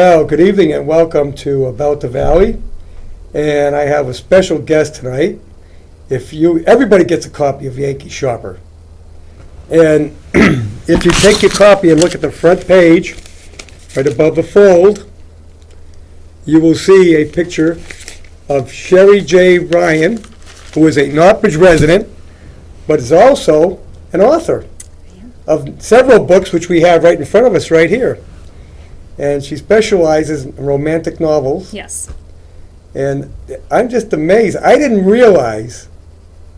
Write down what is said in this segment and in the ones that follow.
Well, good evening and welcome to About the Valley. And I have a special guest tonight. Everybody gets a copy of Yankee Shopper. And if you take your copy and look at the front page, right above the fold, you will see a picture of Shari J. Ryan, who is a Northbridge resident, but is also an author of several books, which we have right in front of us right here. And she specializes in romantic novels. Yes. And I'm just amazed. I didn't realize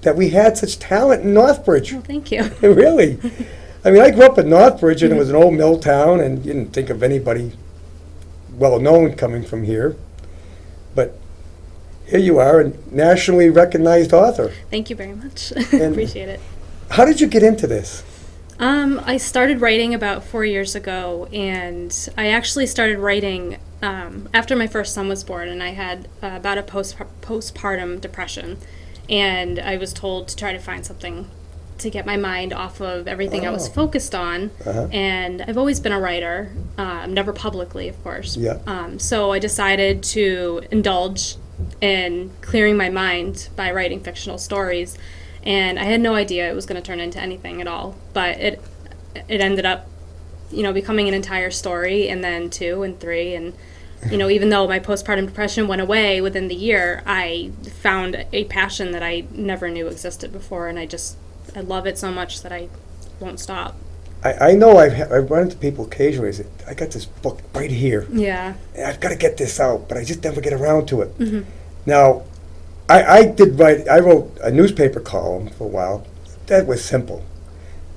that we had such talent in Northbridge. Oh, thank you. Really. I mean, I grew up in Northbridge, and it was an old mill town, and you didn't think of anybody well-known coming from here. But here you are, a nationally recognized author. Thank you very much. Appreciate it. How did you get into this? I started writing about 4 years ago, and I actually started writing after my first son was born, and I had about a postpartum depression, and I was told to try to find something to get my mind off of everything I was focused on. And I've always been a writer, never publicly, of course. Yeah. So I decided to indulge in clearing my mind by writing fictional stories. And I had no idea it was going to turn into anything at all, but it ended up, becoming an entire story, and then 2 and 3, and even though my postpartum depression went away within the year, I found a passion that I never knew existed before, and I love it so much that I won't stop. I know I've run into people occasionally who say, I got this book right here. Yeah. And I've got to get this out, but I just never get around to it. Mm-hmm. Now, I wrote a newspaper column for a while. That was simple.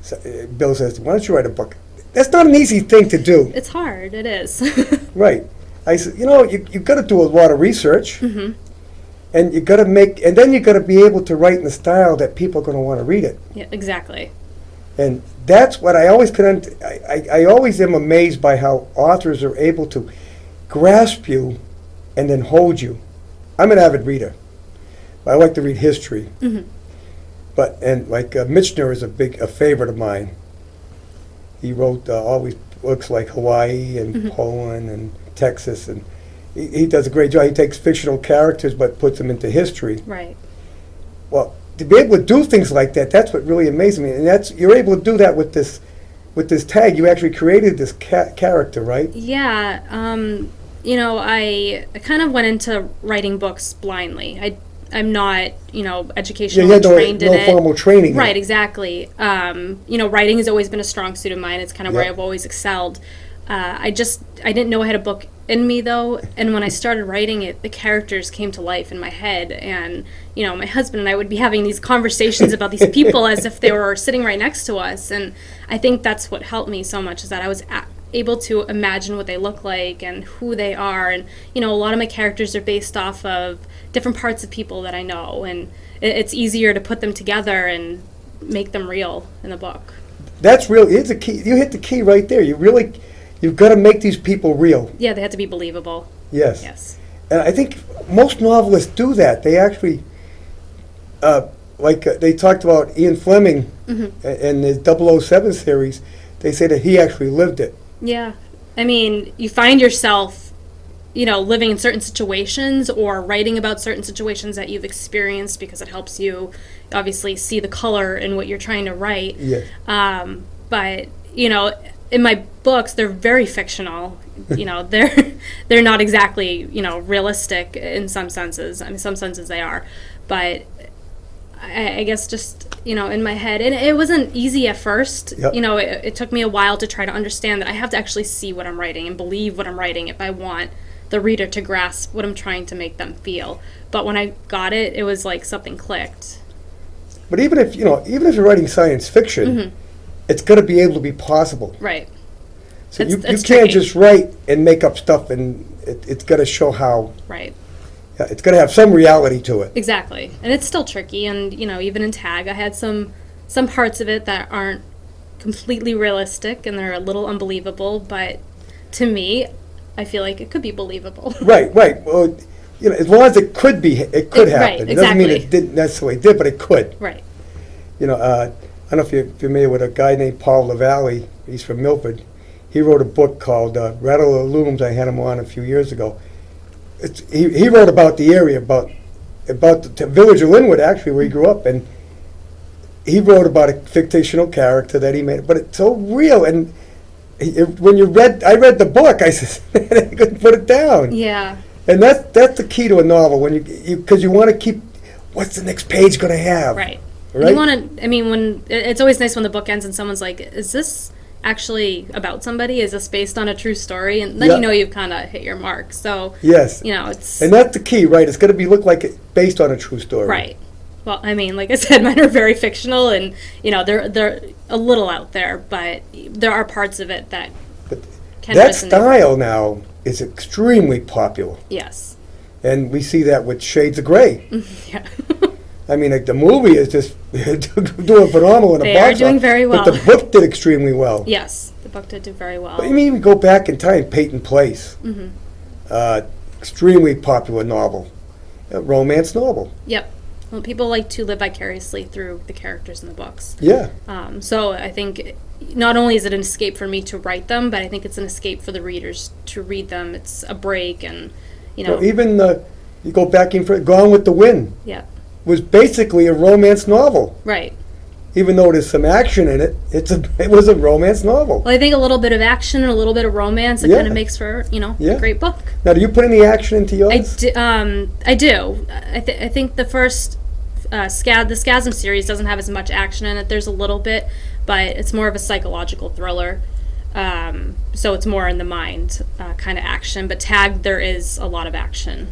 So, Bill says, why don't you write a book? That's not an easy thing to do. It's hard, it is. Right. I said, you've got to do a lot of research. Mm-hmm. And then you got to be able to write in a style that people are going to want to read it. Yeah, exactly. And that's what I always I always am amazed by how authors are able to grasp you and then hold you. I'm an avid reader. I like to read history. Mm-hmm. Michener is a favorite of mine. He wrote all these books like Hawaii and Poland and Texas, and he does a great job. He takes fictional characters but puts them into history. Right. Well, to be able to do things like that, that's what really amazes me. And you're able to do that with this tag. You actually created this character, right? Yeah. I kind of went into writing books blindly. I'm not, educationally trained in it. No formal training. Right, exactly. Writing has always been a strong suit of mine. It's kind of where I've always excelled. I didn't know I had a book in me, though, and when I started writing it, the characters came to life in my head, and, my husband and I would be having these conversations about these people as if they were sitting right next to us, and I think that's what helped me so much, is that I was able to imagine what they look like and who they are, and, a lot of my characters are based off of different parts of people that I know, and it's easier to put them together and make them real in the book. That's really, it's a key. You hit the key right there. You've got to make these people real. Yeah, they have to be believable. Yes. Yes. And I think most novelists do that. They actually, they talked about Ian Fleming and his 007 series. They say that he actually lived it. Yeah. I mean, you find yourself, living in certain situations or writing about certain situations that you've experienced because it helps you obviously see the color in what you're trying to write. Yes. But, in my books, they're very fictional. They're not exactly, realistic in some senses. I mean, some senses they are. But I guess just, in my head. And it wasn't easy at first. Yep. It took me a while to try to understand that I have to actually see what I'm writing and believe what I'm writing if I want the reader to grasp what I'm trying to make them feel. But when I got it, it was like something clicked. But even if you're writing science fiction, it's going to be able to be possible. Right. So you can't just write and make up stuff, and it's got to show how. Right. Yeah, it's going to have some reality to it. Exactly. And it's still tricky, and even in Tag, I had some parts of it that aren't completely realistic, and they're a little unbelievable, but to me, I feel like it could be believable. Right. Well, as long as it could happen. Right, exactly. It doesn't mean it didn't necessarily did, but it could. Right. I don't know if you're familiar with a guy named Paul LaValle. He's from Milford. he wrote a book called Rattle of the Looms. I had him on a few years ago. He wrote about the area, about the village of Linwood, actually, where he grew up, and he wrote about a fictional character that he made, but it's so real. And when I read the book, I said, man, I couldn't put it down. Yeah. And that's the key to a novel, when because you want to keep, what's the next page going to have? Right. Right. You want to, I mean, it's always nice when the book ends and someone's like, is this actually about somebody? Is this based on a true story? And then Yeah. you know you've kind of hit your mark. So, Yes. it's... And that's the key, right? It's going to look like it's based on a true story. Right. Well, I mean, like I said, mine are very fictional, and they're a little out there, but there are parts of it that can That resonate. style now is extremely popular, Yes. and we see that with Shades of Grey. Yeah. I mean, like, the movie is just doing phenomenal in the They box are doing office, very well. But the book did extremely well. Yes, the book did do very well. But you mean even go back in time, Peyton Place, extremely popular novel, a romance novel. Yep. Well, people like to live vicariously through the characters in the books. Yeah. So I think not only is it an escape for me to write them, but I think it's an escape for the readers to read them. It's a break, and Even you go back in for Gone with the Wind yeah, was basically a romance novel. right. Even though there's some action in it, it was a romance novel. Well, I think a little bit of action and a little bit of romance, it Yeah. kind of makes for Yeah. a great book. Now, do you put any action into yours? I do. I think the first the Scasm series doesn't have as much action in it. There's a little bit, but it's more of a psychological thriller. So it's more in the mind kind of action. But Tag, there is a lot of action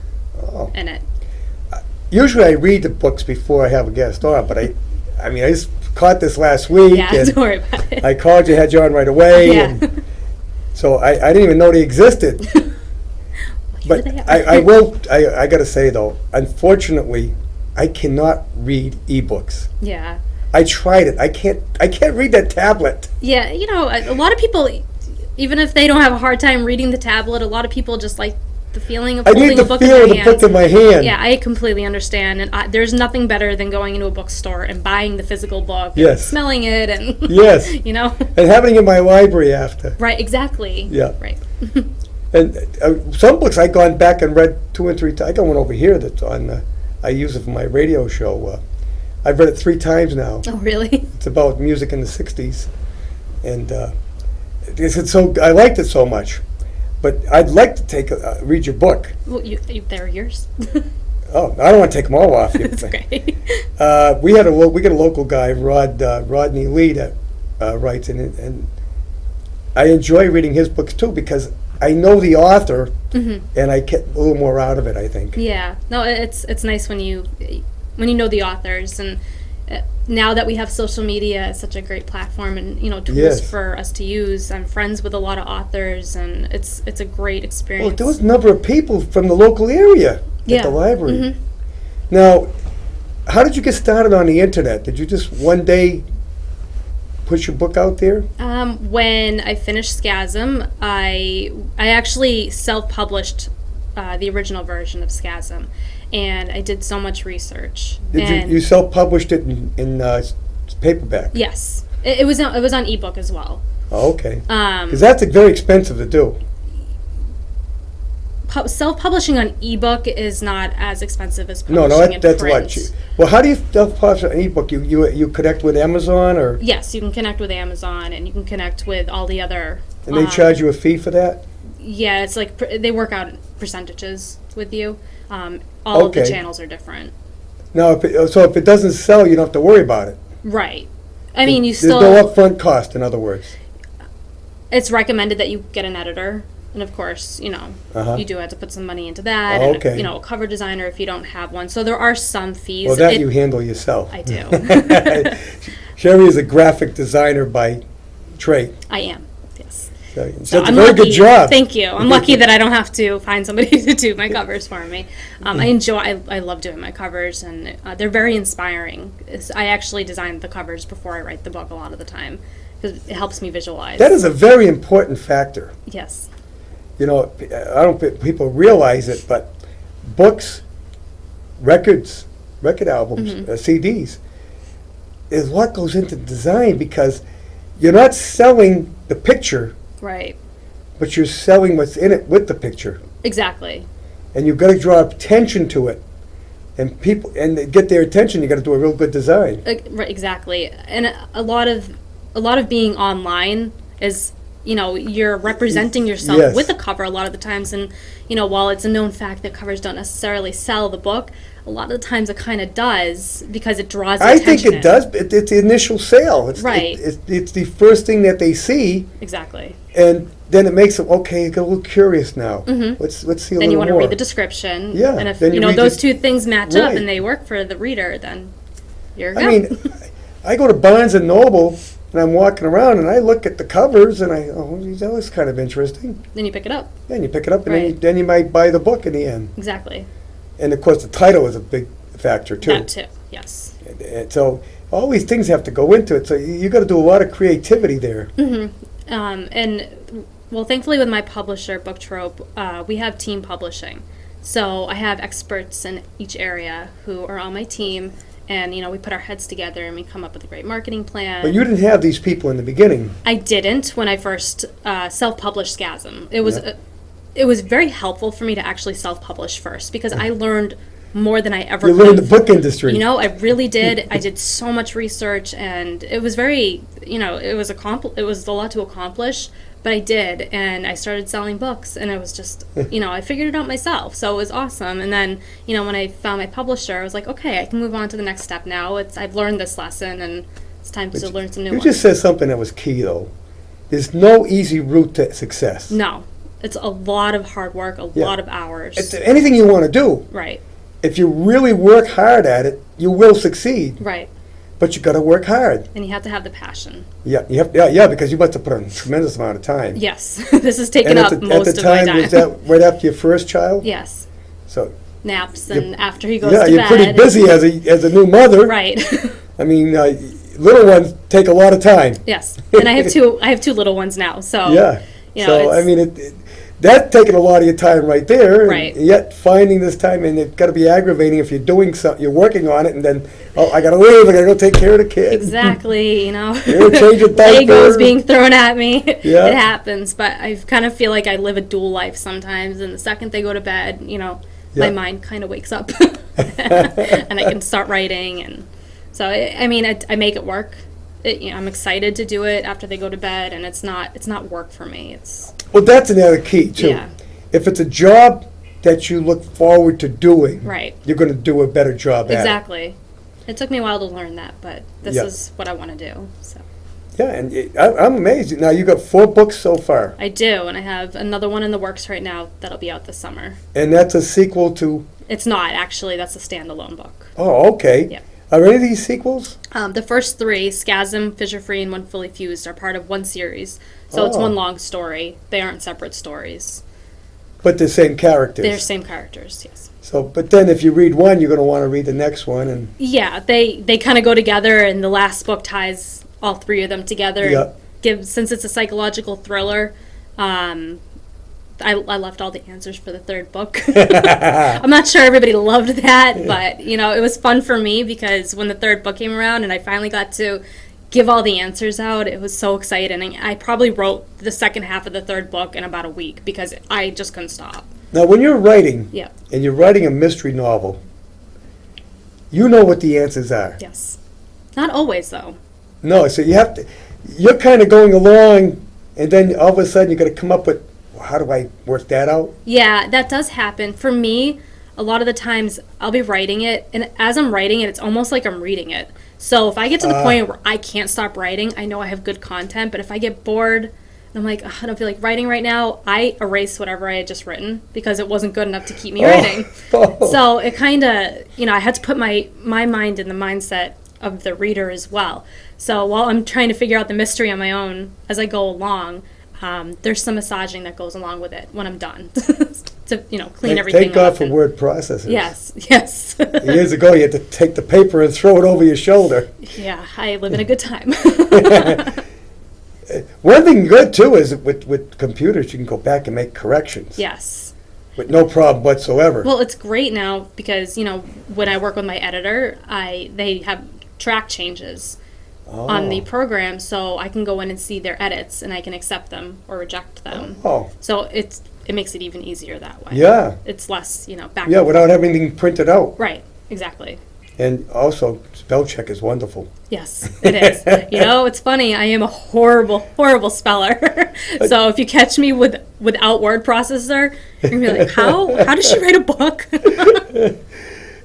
in it. Usually I read the books before I have a guest on, but I mean, I just caught this last week. Yeah, And don't worry about it. I called you, had you on right away. Yeah. And so I didn't even know they existed. But they are. I got to say, though, unfortunately, I cannot read ebooks. Yeah. I tried it. I can't read that tablet. Yeah, a lot of people, even if they don't have a hard time reading the tablet, a lot of people just like the feeling of I holding need a the book in feel their of the hands. book in my hand. Yeah, I completely understand, and there's nothing better than going into a bookstore and buying the physical book, and Yes. smelling it, and Yes. And having it in my library after. Right, exactly. Yeah. Right. And some books I've gone back and read 2 and 3 times. I got one over here that's on, I use it for my radio show. I've read it 3 times now. Oh, really? It's about music in the 60s. And I liked it so much. But I'd like to read your book. Well, they're yours. Oh, I don't want to take them all off you. It's okay. We got a local guy, Rodney Lee, that writes, and I enjoy reading his books too because I know the author, and I get a little more out of it, I think. Yeah. No, it's nice when you know the authors, and now that we have social media, it's such a great platform and tools Yes. for us to use. I'm friends with a lot of authors, and it's a great experience. Well, there was a number of people from the local area at the library. Mhm. Now, how did you get started on the internet? Did you just one day put your book out there? When I finished Scasm, I actually self-published the original version of Scasm, and I did so much research. Did you self-published it in paperback? Yes, it was on ebook as well. Oh, okay. Because that's very expensive to do. Self-publishing on ebook is not as expensive as No, publishing in that's print. what. Well, how do you self-publish an ebook? You connect with Amazon, or Yes, you can connect with Amazon, and you can connect with all the other. and they charge you a fee for that? Yeah, it's like they work out percentages with you. All of the Okay. channels are different. Now, if it doesn't sell, you don't have to worry about it. Right. I mean, you There's still. no upfront cost, in other words. It's recommended that you get an editor, and of course, Uh-huh. you do have to put some money into that. Oh, and, okay. a cover designer if you don't have one. So there are some fees. Well, that you handle yourself. I do. Shari is a graphic designer by trade. I am. Yes. So So that's a I'm very lucky. good job. Thank you. I'm lucky that I don't have to find somebody to do my covers for me. I love doing my covers, and they're very inspiring. I actually design the covers before I write the book a lot of the time because it helps me visualize. That is a very important factor. Yes. I don't think people realize it, but books, record albums, CDs, there's a lot goes into design because you're not selling the picture, Right. but you're selling what's in it with the picture. Exactly. And you've got to draw attention to it. And people, and to get their attention, you got to do a real good design. Right, exactly. And a lot of being online is, you're representing yourself Yes. with a cover a lot of the times. And, while it's a known fact that covers don't necessarily sell the book, a lot of the times it kind of does because it draws I attention. think it does. It's the initial sale. It's, Right. It's the first thing that they see, Exactly. and then it makes them, okay, you get a little curious now. Mhm. Let's see a Then little you want to more. read the description. Yeah, And if, then you read those the- two things match up Right. and they work for the reader, then you're good. I mean, I go to Barnes and Noble, and I'm walking around, and I look at the covers, and that was kind of interesting. then you pick it up. Yeah, and you pick it up, and Right. then you might buy the book in the end. Exactly. And of course, the title is a big factor too. That too, yes. And so all these things have to go into it. So you got to do a lot of creativity there. And well, thankfully with my publisher, Book Trope, we have team publishing. So I have experts in each area who are on my team, and we put our heads together and we come up with a great marketing plan. But you didn't have these people in the beginning. I didn't when I first self-published Scasm. It was Yeah. it was very helpful for me to actually self-publish first because I learned more than I ever You could learned the have. book industry. I really did. I did so much research, and it was very, it was a lot to accomplish, but I did, and I started selling books, and it was just, I figured it out myself, so it was awesome. And then, when I found my publisher, I was like, okay, I can move on to the next step now. I've learned this lesson, and it's time to learn some new You ones. just said something that was key, though. There's no easy route to success. No, it's a lot of hard work, a Yeah. lot of hours. It's anything you want to do. Right, If you really work hard at it, you will succeed. right. But you got to work hard. And you have to have the passion. Yeah, you have. Yeah, because you must have put in a tremendous amount of time. Yes, this has taken And up at the most of my time, time. was that right after your first child? Yes. So Naps You're- and after he goes yeah, to you're bed. pretty busy as a new mother. Right. I mean, little ones take a lot of time. Yes. And I have two little ones now. So Yeah. So I it's- mean, that's taking a lot of your time right there. And Right. yet finding this time, and it's got to be aggravating if you're doing something, you're working on it, and then I got to leave. I got to go take care of the kid. exactly, You're changing diapers. Legos being thrown at me. Yeah. It happens, but I kind of feel like I live a dual life sometimes. And the second they go to bed, Yeah. my mind kind of wakes up, and I can start writing. And so I make it work. I'm excited to do it after they go to bed, and it's not work for me. It's Well, that's another key too. Yeah. If it's a job that you look forward to doing, right. you're going to do a better job at it. Exactly. It took me a while to learn that, but this Yeah. is what I want to do. So Yeah, and I'm amazed. Now you got 4 books so far, I do, and I have another one in the works right now that'll be out this summer. and that's a sequel to. It's not actually. That's a standalone book. Oh, okay. Yeah. Are any of these sequels? The first 3, Scasm, Fissure Free, and One Fully Fused, are part of one series. So it's Oh. one long story. They aren't separate stories. But the same characters. They're same characters, yes. So, but then if you read one, you're going to want to read the next one, and Yeah, they kind of go together, and the last book ties all 3 of them together. Yeah. Since it's a psychological thriller, I left all the answers for the 3rd book. I'm not sure everybody loved that, but it was fun for me because when the 3rd book came around and I finally got to give all the answers out, it was so exciting. And I probably wrote the second half of the 3rd book in about a week because I just couldn't stop. now when you're writing, Yeah. and you're writing a mystery novel, you know what the answers are. Yes. Not always though. No, so you have to. You're kind of going along, and then all of a sudden you got to come up with, well, how do I work that out? Yeah, that does happen. For me, a lot of the times I'll be writing it, and as I'm writing it, it's almost like I'm reading it. So if I get to the point where I can't stop writing, I know I have good content, but if I get bored and I'm like, "Ugh, I don't feel like writing right now," I erase whatever I had just written because it wasn't good enough to keep me writing. So it kind of, I had to put my mind in the mindset of the reader as well. So while I'm trying to figure out the mystery on my own as I go along, there's some massaging that goes along with it when I'm done to clean everything Thank God up for and- word processors. Yes. Years ago, you had to take the paper and throw it over your shoulder. Yeah, I live in a good time. One thing good too is with computers, you can go back and make corrections. Yes. With no problem whatsoever. Well, it's great now because when I work with my editor, they have track changes. on the program, so I can go in and see their edits, and I can accept them or reject them. Oh, So it makes it even easier that way. yeah. It's less, back. Yeah, without having anything printed out. Right. Exactly. And also, spell check is wonderful. Yes, it is. It's funny. I am a horrible, horrible speller. So if you catch me without word processor, you're gonna be like, how does she write a book?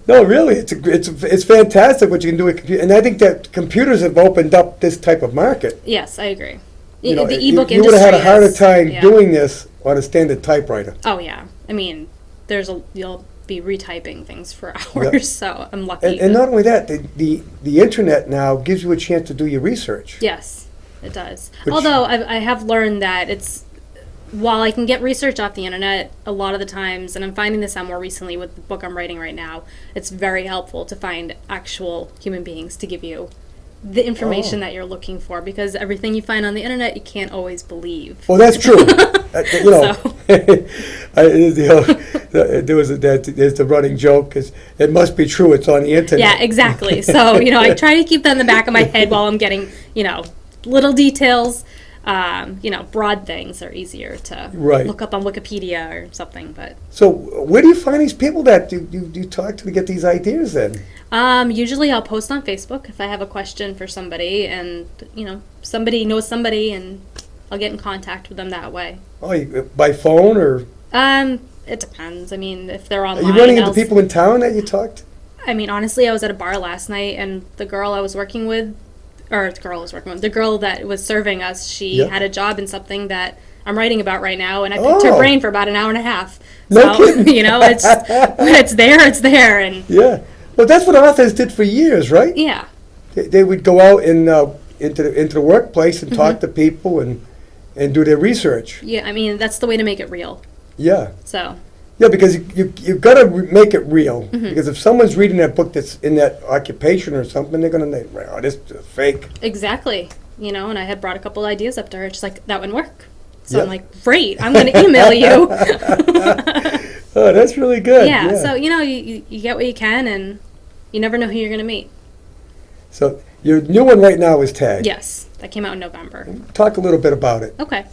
No, really, it's fantastic what you can do with computer, and I think that computers have opened up this type of market. Yes, I agree. You know, The ebook you would have had a industry harder is- time yeah. doing this on a standard typewriter. Oh yeah. I mean, you'll be retyping things for hours, so I'm lucky. And not only that, the internet now gives you a chance to do your research. Yes, it does. Which- Although I have learned that while I can get research off the internet a lot of the times, and I'm finding this out more recently with the book I'm writing right now, it's very helpful to find actual human beings to give you the information that you're looking for, because everything you find on the internet you can't always believe. Well, that's true. There's the running joke, is it must be true, it's on the internet. Yeah, exactly. So, I try to keep that in the back of my head while I'm getting, little details. Broad things are easier to look up on Wikipedia or something. But so, where do you find these people that you talk to get these ideas then? usually I'll post on Facebook if I have a question for somebody, and somebody knows somebody, and I'll get in contact with them that way. Oh, by phone or? It depends. I mean, if they're online. Are you running into people in town that you talked? I mean, honestly, I was at a bar last night, and the girl that was that was serving us, she had a job in something that I'm writing about right now, and I picked her brain for about an hour and a half. No kidding. It's when it's there, and yeah. Well, that's what authors did for years, right? yeah, They would go out into the workplace and talk to people and do their research. yeah. I mean, that's the way to make it real. Yeah. So. Yeah, because you've got to make it real. Because if someone's reading that book that's in that occupation or something, they're going to think, "Oh, this is fake." Exactly. And I had brought a couple ideas up to her. She's like, that wouldn't work. So I'm like, great, I'm going to email you. Oh, that's really good. Yeah, so, you get what you can, and you never know who you're going to meet. So your new one right now is Tag. Yes, that came out in November. Talk a little bit about it. Okay.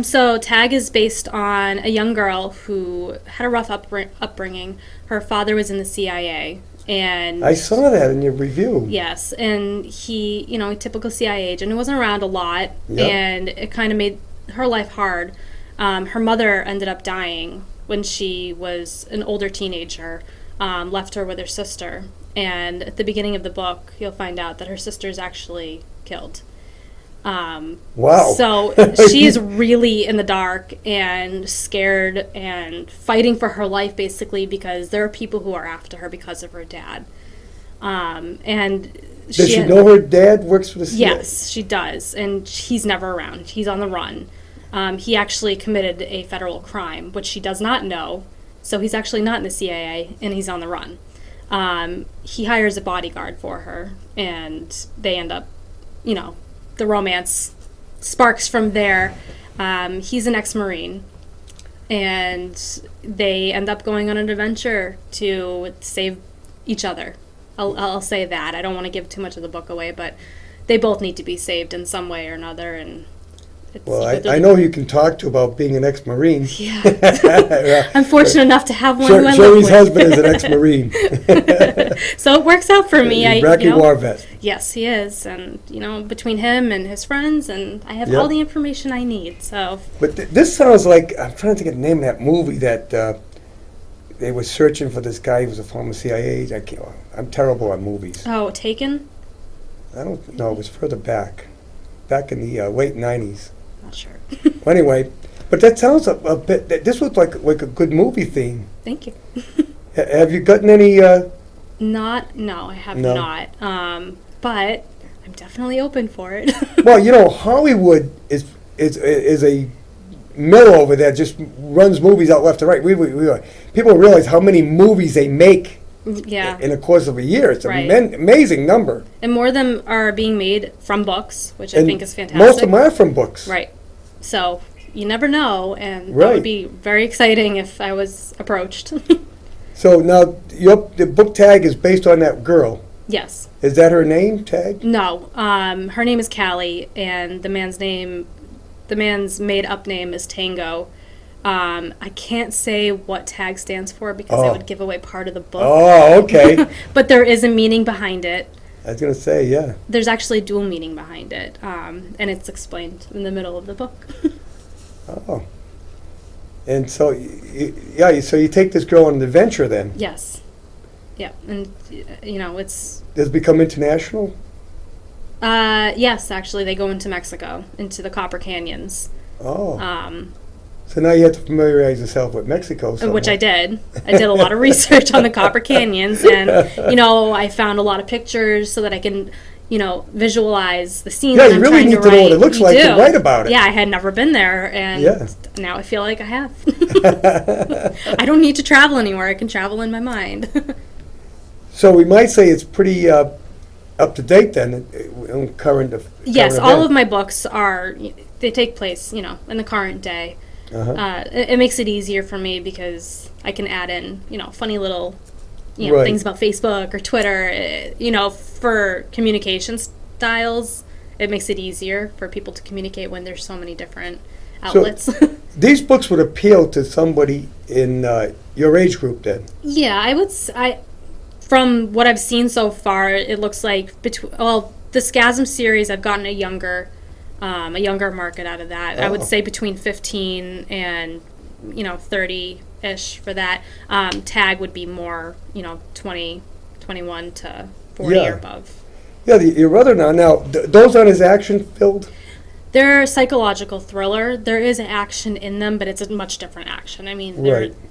So Tag is based on a young girl who had a rough upbringing. Her father was in the CIA, and I saw that in your review. yes, and he, typical CIA agent, who wasn't around a lot, Yep. and it kind of made her life hard. Her mother ended up dying when she was an older teenager, left her with her sister, and at the beginning of the book, you'll find out that her sister is actually killed. Wow. So she is really in the dark and scared and fighting for her life, basically, because there are people who are after her because of her dad. And Does she know her dad works for the CIA? Yes, she does, and he's never around. He's on the run. He actually committed a federal crime, which she does not know. So he's actually not in the CIA, and he's on the run. He hires a bodyguard for her, and they end up, the romance sparks from there. He's an ex-Marine, and they end up going on an adventure to save each other. I'll say that. I don't want to give too much of the book away, but they both need to be saved in some way or another. And well, I know who you can talk to about being an ex-Marine. Yeah. I'm fortunate enough to have one who I live Shari's with. husband is an ex-Marine. So it works out for me. Iraqi war vet. Yes, he is. And, between him and his friends, and I have all the information I need. So. But this sounds like, I'm trying to think of the name of that movie that they were searching for this guy who was a former CIA. I'm terrible on movies. Oh, Taken? I don't know. It was further back in the late 90s. Not sure. Well, anyway, but that sounds a bit, this was like a good movie theme. Thank you. Have you gotten any? No, I have No. not. But I'm definitely open for it. Well, Hollywood is a mill over there. Just runs movies out left and right. People realize how many movies they make. Yeah. In the course of a year, it's Right. an amazing number. And more of them are being made from books, which I And think is fantastic. most of them are from books. Right. So you never know, and that Right. would be very exciting if I was approached. So now the book Tag is based on that girl. Yes. Is that her name tag? No. Her name is Callie, and the man's made up name is Tango. I can't say what tag stands for because it would give away part of the book. Oh, okay. But there is a meaning behind it. I was going to say, yeah. There's actually a dual meaning behind it, and it's explained in the middle of the book. Oh. And so, so you take this girl on an adventure then? Yes. Yeah, and, it's... Does it become international? Yes, actually, they go into Mexico, into the Copper Canyons. Oh. So now you have to familiarize yourself with Mexico somewhat. Which I did. I did a lot of research on the Copper Canyons, and, I found a lot of pictures so that I can, visualize the scene that I'm trying to write. Yeah, you really need to know what it looks like to write about it. Yeah, I had never been there, and now I feel like I have. I don't need to travel anywhere. I can travel in my mind. So we might say it's pretty up to date then, in current Yes, current all event. of my books they take place, in the current day. Uh-huh. It makes it easier for me because I can add in, funny little, Right. things about Facebook or Twitter. For communication styles, it makes it easier for people to communicate when there's so many different outlets. These books would appeal to somebody in your age group then? Yeah, from what I've seen so far, it looks like the Scasm series, I've gotten a younger market out of that. I would say between 15 and 30-ish for that. Tag would be more 20, 21 to 40 or above. Yeah, your other now those aren't as action filled. They're a psychological thriller. There is action in them, but it's a much different action. I mean,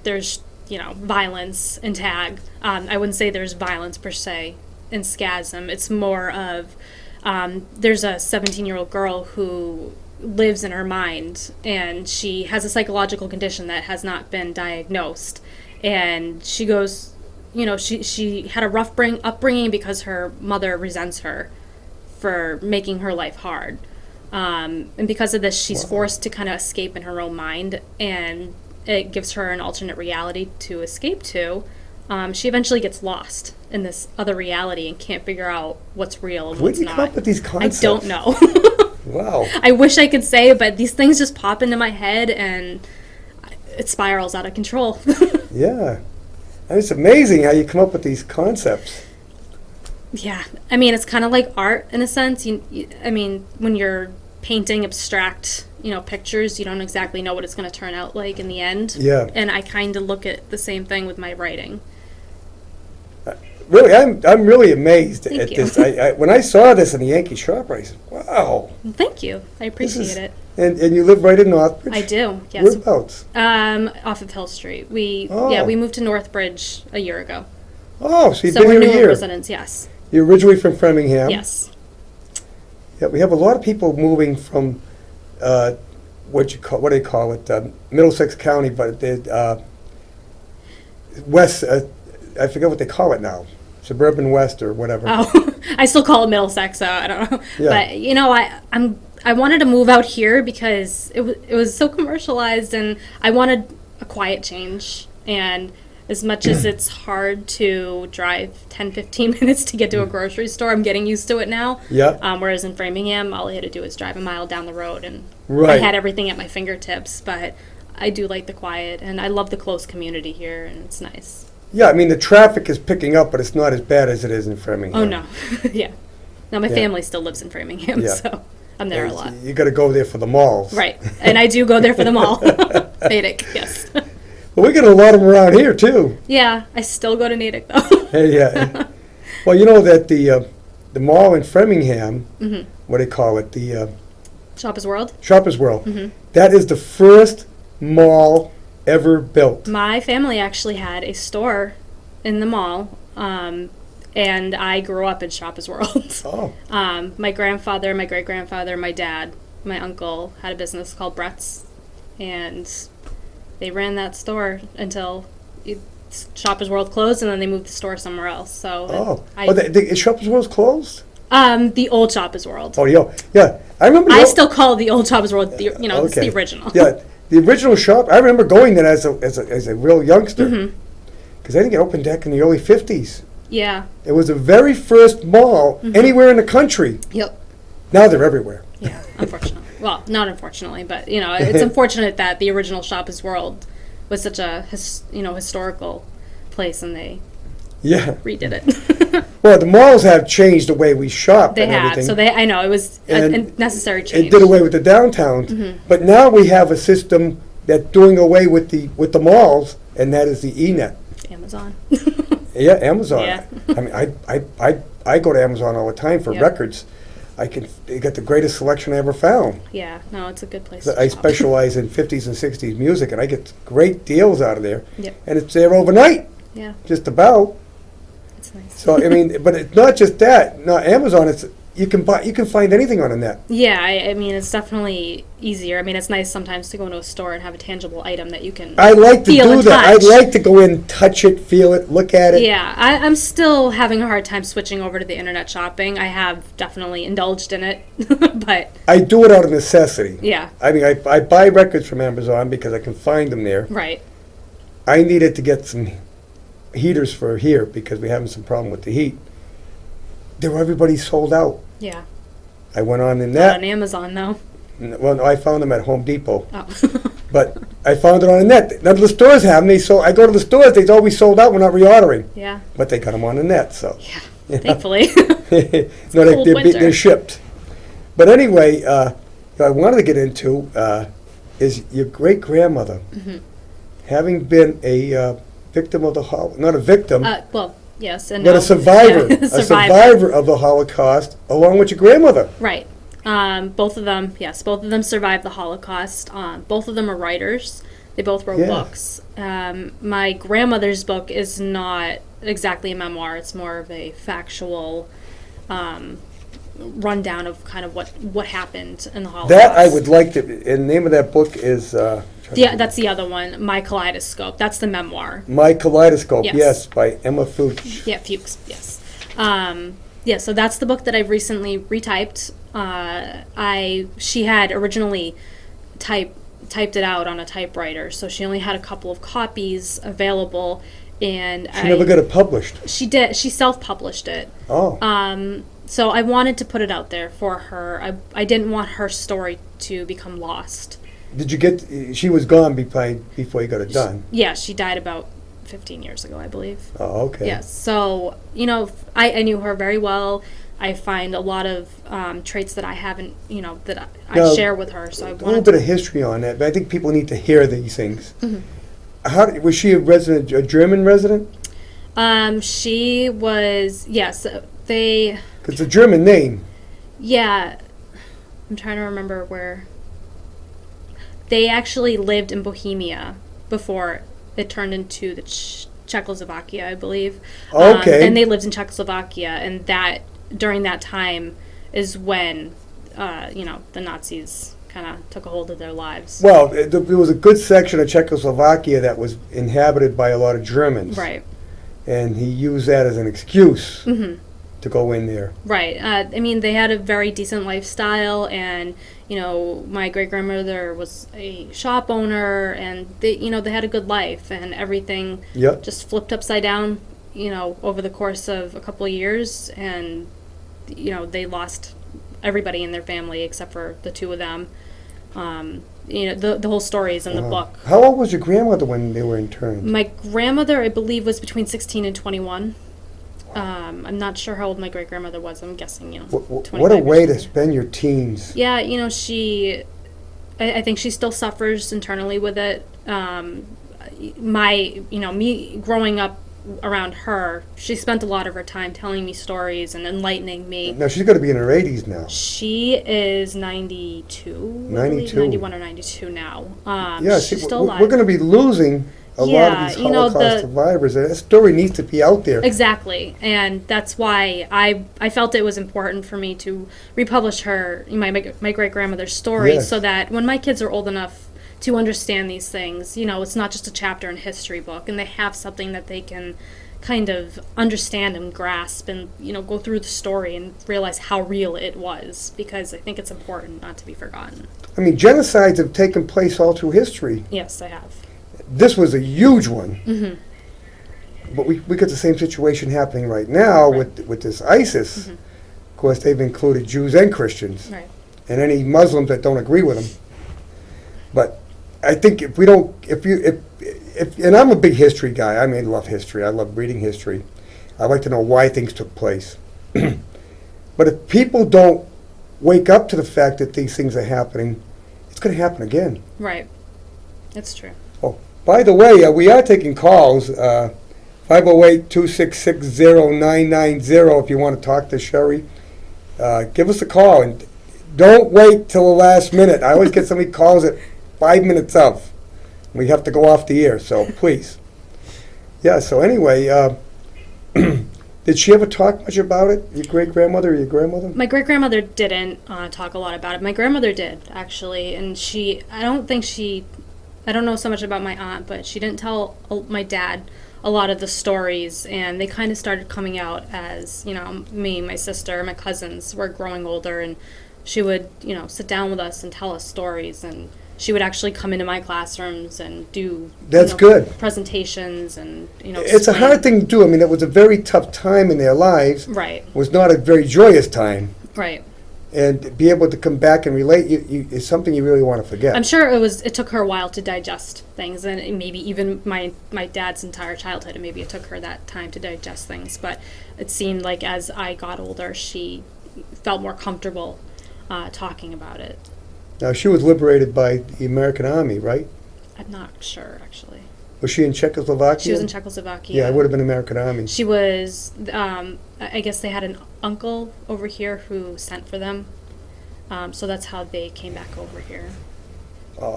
there's violence in Tag. I wouldn't say there's violence per se in Scasm. It's more of there's a 17-year-old girl who lives in her mind, and she has a psychological condition that has not been diagnosed. And she goes, she had a rough upbringing because her mother resents her for making her life hard. And because of this, she's forced to kind of escape in her own mind, and it gives her an alternate reality to escape to. She eventually gets lost in this other reality and can't figure out what's real and what's not. Where do you come up with these concepts? I don't know. Wow. I wish I could say, but these things just pop into my head and it spirals out of control. Yeah. It's amazing how you come up with these concepts. Yeah. I mean, it's kind of like art in a sense. When you're painting abstract, pictures, you don't exactly know what it's going to turn out like in the end. Yeah. And I kind of look at the same thing with my writing. Really, I'm really amazed Thank at you. this. When I saw this in the Yankee Shopper, I said, wow. Thank you. I appreciate it. And you live right in Northbridge? I do, yes. Whereabouts? Off of Hill Street. We moved to Northbridge a year ago. Oh, so you've So been we're here a newer year. residents, yes. You're originally from Framingham? Yes. Yeah, we have a lot of people moving from, what do they call it, Middlesex County, but west, I forget what they call it now, suburban west or whatever. Oh, I still call it Middlesex, so I don't know. Yeah. But I wanted to move out here because it was so commercialized, and I wanted a quiet change. And as much as it's hard to drive 10, 15 minutes to get to a grocery store, I'm getting used to it now. Yeah. Whereas in Framingham, all I had to do was drive a mile down the road, and Right. I had everything at my fingertips. But I do like the quiet, and I love the close community here, and it's nice. Yeah, I mean, the traffic is picking up, but it's not as bad as it is in Framingham. Oh, no. Yeah. No, my Yeah. family still lives in Framingham, Yeah. so I'm there a lot. You got to go there for the malls. Right. And I do go there for the mall. Natick, yes. Well, we get a lot of them around here, too. Yeah, I still go to Natick, though. Hey, yeah. Well, you know that the mall in Framingham, what do they call it, the Shoppers World. Shoppers World, Mm-hmm. that is the first mall ever built. My family actually had a store in the mall, and I grew up in Shoppers World. Oh. My grandfather, my great-grandfather, my dad, my uncle had a business called Brett's, and they ran that store until Shoppers World closed, and then they moved the store somewhere else. So the Shoppers World's closed? The old Shoppers World. Oh, yeah. I remember. I still call it the old Shoppers World. It's the original. Yeah, the original shop. I remember going there as a real youngster, because I think it opened back in the early '50s. Yeah. It was the very first mall anywhere in the country. Yep. Now they're everywhere. Yeah, unfortunately. Well, not unfortunately, but it's unfortunate that the original Shoppers World was such a historical place, and they Yeah. redid it. Well, the malls have changed the way we shop They and have, everything. so I know it was a necessary change. It did away with the downtowns, but now we have a system that's doing away with the malls, and that is the eNet. Amazon. Yeah, Amazon. Yeah. I mean, I go to Amazon all the time for Yep. records. They got the greatest selection I ever found. Yeah, no, it's a good place. I to shop. specialize in 50s and 60s music, and I get great deals out of there. Yep. And it's there overnight, Yeah, just about. it's nice. So I mean, but it's not just that. No, Amazon. It's you can find anything on the net. Yeah, I mean, it's definitely easier. I mean, it's nice sometimes to go into a store and have a tangible item that you can I like to feel do and that. touch. I'd like to go in, touch it, feel it, look at it. Yeah, I'm still having a hard time switching over to the internet shopping. I have definitely indulged in it, but I do it out of necessity. yeah, I mean, I buy records from Amazon because I can find them there. right. I needed to get some heaters for here because we're having some problem with the heat. Everybody sold out. Yeah, I went on the not net. on Amazon though. Well, no, I found them at Home Depot, Oh, but I found it on the net. None of the stores have them. I go to the stores. They's always sold out. We're not reordering, yeah, but they got them on the net. So yeah. Thankfully. no, cold winter. they're shipped. But anyway, what I wanted to get into is your great grandmother, having been a victim of the not a victim, Well, yes, and but no. a survivor, Yeah, a survivor of the Holocaust, along with your grandmother. Right. Both of them, yes, both of them survived the Holocaust. Both of them are writers. They both wrote Yeah. books. My grandmother's book is not exactly a memoir. It's more of a factual rundown of kind of what happened in the Holocaust. That I would like to. And the name of that book is. Yeah, that's the other one. My Kaleidoscope. That's the memoir. My Kaleidoscope. Yes. Yes, by Emma Fuchs. Yeah, Fuchs. Yes. Yeah, so that's the book that I've recently retyped. She had originally typed it out on a typewriter, so she only had a couple of copies available, and She never got it published. She did. She self-published it. Oh. So I wanted to put it out there for her. I didn't want her story to become lost. Did you get? She was gone before you got it done. Yeah, she died about 15 years ago, I believe. Oh, okay. Yes. So, I knew her very well. I find a lot of traits that I haven't, that I Now, share with her. So I A little wanted bit of history on that, but I think people need to hear these things. Mm-hmm. Was she a German resident? She was, yes, they, Because it's a German name. yeah, I'm trying to remember where. They actually lived in Bohemia before it turned into the Czechoslovakia, I believe. Okay. And they lived in Czechoslovakia, and during that time is when, the Nazis kind of took a hold of their lives. Well, there was a good section of Czechoslovakia that was inhabited by a lot of Germans. Right. And he used that as an excuse Mm-hmm. to go in there. Right. They had a very decent lifestyle, and my great grandmother was a shop owner, and they had a good life, and everything Yep. just flipped upside down, over the course of a couple of years, and they lost everybody in their family except for the two of them. The whole story is in the book. How old was your grandmother when they were interned? My grandmother, I believe, was between 16 and 21. I'm not sure how old my great grandmother was. I'm guessing, 25 What a or way to something. spend your teens. Yeah, I think she still suffers internally with it. Me growing up around her, she spent a lot of her time telling me stories and enlightening me. Now, she's got to be in her 80s now. She is 92. I believe, 92. 91 or 92 now. Yeah, she's still we're alive. going to be losing a lot of these Holocaust survivors. That story needs to be out there. Exactly, and that's why I felt it was important for me to republish my great grandmother's story, Yes. so that when my kids are old enough to understand these things, it's not just a chapter in a history book, and they have something that they can kind of understand and grasp, and go through the story and realize how real it was, because I think it's important not to be forgotten. I mean, genocides have taken place all through history. Yes, I have. This was a huge one. Mm-hmm. but we got the same situation happening right now Right. with this ISIS. Mhm. Of course, they've included Jews and Christians, Right. and any Muslims that don't agree with them. But I think if we don't, if and I'm a big history guy. I mean, I love history. I love reading history. I like to know why things took place. But if people don't wake up to the fact that these things are happening, it's going to happen again. Right. That's true. Oh, by the way, we are taking calls. 508-266-0990 if you want to talk to Shari. Give us a call, and don't wait till the last minute. I always get somebody calls at 5 minutes of. We have to go off the air, so please. Yeah, so anyway, did she ever talk much about it, your great-grandmother or your grandmother? My great-grandmother didn't talk a lot about it. My grandmother did, actually, and I don't know so much about my aunt, but she didn't tell my dad a lot of the stories, and they kind of started coming out as, me, my sister, my cousins were growing older, and she would, sit down with us and tell us stories, and she would actually come into my classrooms and do That's good. presentations and, It's a explain. hard thing to do. I mean, it was a very tough time in their lives. Right, It was not a very joyous time. right. And be able to come back and relate is something you really want to forget. I'm sure it took her a while to digest things, and maybe even my dad's entire childhood, and maybe it took her that time to digest things. But it seemed like as I got older, she felt more comfortable talking about it. Now, she was liberated by the American Army, right? I'm not sure, actually. Was she in Czechoslovakia? She was in Czechoslovakia. Yeah, it would have been American Army. She was, I guess they had an uncle over here who sent for them. So that's how they came back over here.